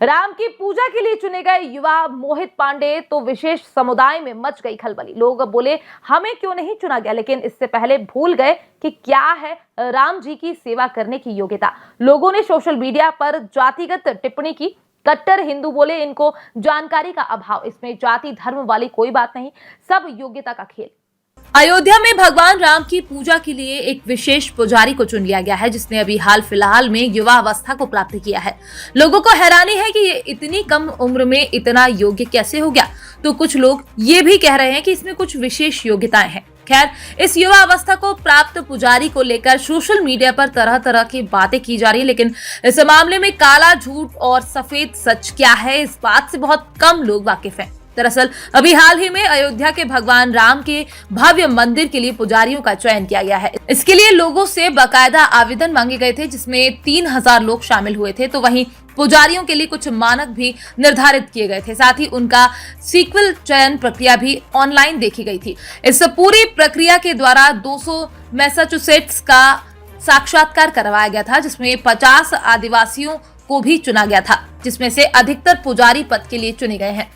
राम की पूजा के लिए चुने गए युवा मोहित पांडे तो विशेष समुदाय में मच गई खलबली। लोग बोले हमें क्यों नहीं चुना गया, लेकिन इससे पहले भूल गए कि क्या है राम जी की सेवा करने की योग्यता। लोगों ने सोशल मीडिया पर जातिगत टिप्पणी की। कट्टर हिंदू बोले इनको जानकारी का अभाव, इसमें जाति धर्म वाली कोई बात नहीं, सब योग्यता का खेल। अयोध्या में भगवान राम की पूजा के लिए एक विशेष पुजारी को चुन लिया गया है, जिसने अभी हाल फिलहाल में युवा अवस्था को प्राप्त किया है। लोगों को हैरानी है कि ये इतनी कम उम्र में इतना योग्य कैसे हो गया, तो कुछ लोग ये भी कह रहे हैं कि इसमें कुछ विशेष योग्यताएं हैं। खैर, इस युवा अवस्था को प्राप्त पुजारी को लेकर सोशल मीडिया पर तरह तरह की बातें की जा रही है, लेकिन इस मामले में काला झूठ और सफेद सच क्या है, इस बात से बहुत कम लोग वाकिफ हैं। दरअसल अभी हाल ही में अयोध्या के भगवान राम के भव्य मंदिर के लिए पुजारियों का चयन किया गया है। इसके लिए लोगों से बाकायदा आवेदन मांगे गए थे, जिसमें 3000 लोग शामिल हुए थे। तो वहीं पुजारियों के लिए कुछ मानक भी निर्धारित किए गए थे, साथ ही उनका सीक्वल चयन प्रक्रिया भी ऑनलाइन देखी गई थी। इस पूरी प्रक्रिया के द्वारा 200 मैसाचुसेट्स का साक्षात्कार करवाया गया था, जिसमें 50 आदिवासियों को भी चुना गया था, जिसमें से अधिकतर पुजारी पद के लिए चुने गए हैं।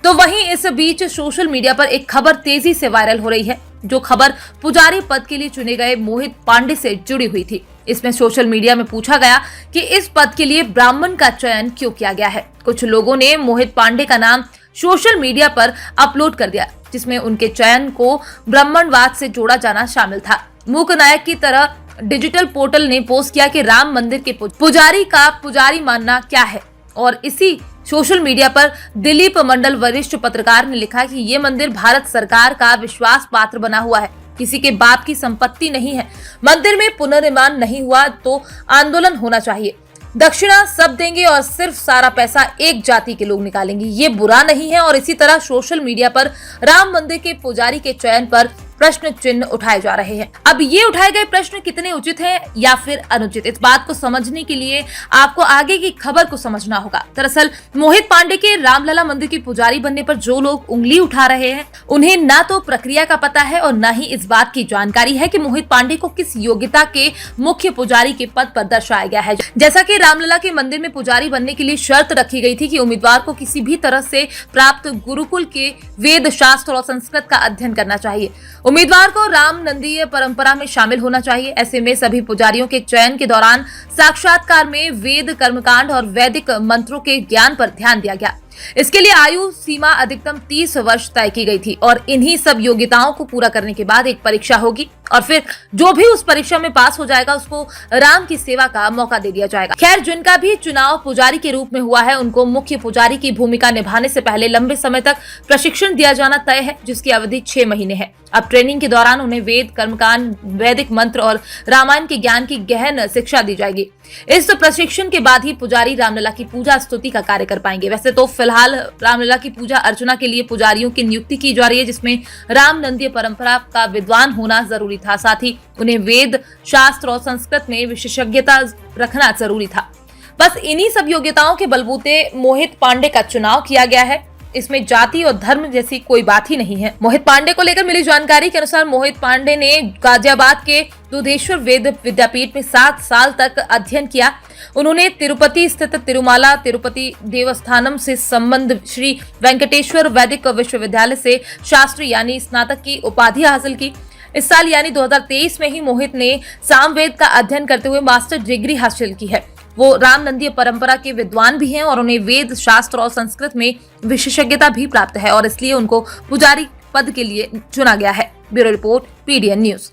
तो वहीं इस बीच सोशल मीडिया पर एक खबर तेजी से वायरल हो रही है, जो खबर पुजारी पद के लिए चुने गए मोहित पांडे से जुड़ी हुई थी। इसमें सोशल मीडिया में पूछा गया कि इस पद के लिए ब्राह्मण का चयन क्यों किया गया है। कुछ लोगों ने मोहित पांडे का नाम सोशल मीडिया पर अपलोड कर दिया, जिसमें उनके चयन को ब्राह्मणवाद से जोड़ा जाना शामिल था। मूक नायक की तरह डिजिटल पोर्टल ने पोस्ट किया कि राम मंदिर के पुजारी का पुजारी मानना क्या है, और इसी सोशल मीडिया पर दिलीप मंडल वरिष्ठ पत्रकार ने लिखा कि ये मंदिर भारत सरकार का विश्वास पात्र बना हुआ है, किसी के बाप की संपत्ति नहीं है। मंदिर में पुनर्निर्माण नहीं हुआ तो आंदोलन होना चाहिए। दक्षिणा सब देंगे और सिर्फ सारा पैसा एक जाति के लोग निकालेंगे, ये बुरा नहीं है। और इसी तरह सोशल मीडिया पर राम मंदिर के पुजारी के चयन पर प्रश्न चिन्ह उठाए जा रहे हैं। अब ये उठाए गए प्रश्न कितने उचित हैं या फिर अनुचित, इस बात को समझने के लिए आपको आगे की खबर को समझना होगा। दरअसल मोहित पांडे के रामलला मंदिर के पुजारी बनने पर जो लोग उंगली उठा रहे हैं, उन्हें ना तो प्रक्रिया का पता है और न ही इस बात की जानकारी है कि मोहित पांडे को किस योग्यता के मुख्य पुजारी के पद पर दर्शाया गया है। जैसा कि रामलला के मंदिर में पुजारी बनने के लिए शर्त रखी गई थी कि उम्मीदवार को किसी भी तरह से प्राप्त गुरुकुल के वेद शास्त्र और संस्कृत का अध्ययन करना चाहिए। उम्मीदवार को राम नंदीय परंपरा में शामिल होना चाहिए। ऐसे में सभी पुजारियों के चयन के दौरान साक्षात्कार में वेद कर्मकांड और वैदिक मंत्रों के ज्ञान पर ध्यान दिया गया। इसके लिए आयु सीमा अधिकतम 30 वर्ष तय की गई थी और इन्हीं सब योग्यताओं को पूरा करने के बाद एक परीक्षा होगी और फिर जो भी उस परीक्षा में पास हो जाएगा उसको राम की सेवा का मौका दे दिया जाएगा। खैर, जिनका भी चुनाव पुजारी के रूप में हुआ है, उनको मुख्य पुजारी की भूमिका निभाने से पहले लंबे समय तक प्रशिक्षण दिया जाना तय है, जिसकी अवधि 6 महीने है। अब ट्रेनिंग के दौरान उन्हें वेद कर्मकांड, वैदिक मंत्र और रामायण के ज्ञान की गहन शिक्षा दी जाएगी। इस प्रशिक्षण के बाद ही पुजारी रामलला की पूजा स्तुति का कार्य कर पाएंगे। वैसे तो फिलहाल रामलला की पूजा अर्चना के लिए पुजारियों की नियुक्ति की जा रही है, जिसमें राम नंदीय परंपरा का विद्वान होना जरूरी था, साथ ही उन्हें वेद शास्त्र और संस्कृत में विशेषज्ञता रखना जरूरी था। बस इन्हीं सब योग्यताओं के बलबूते मोहित पांडे का चुनाव किया गया है। इसमें जाति और धर्म जैसी कोई बात ही नहीं है। मोहित पांडे को लेकर मिली जानकारी के अनुसार मोहित पांडे ने गाजियाबाद के दुधेश्वर वेद विद्यापीठ में 7 साल तक अध्ययन किया। उन्होंने तिरुपति स्थित तिरुमाला तिरुपति देवस्थानम से संबंध श्री वेंकटेश्वर वैदिक विश्वविद्यालय से शास्त्री यानी स्नातक की उपाधि हासिल की। इस साल यानी 2023 में ही मोहित ने सामवेद का अध्ययन करते हुए मास्टर डिग्री हासिल की है। वो राम नंदीय परंपरा के विद्वान भी हैं और उन्हें वेद शास्त्र और संस्कृत में विशेषज्ञता भी प्राप्त है और इसलिए उनको पुजारी पद के लिए चुना गया है। Bureau report, PDN news.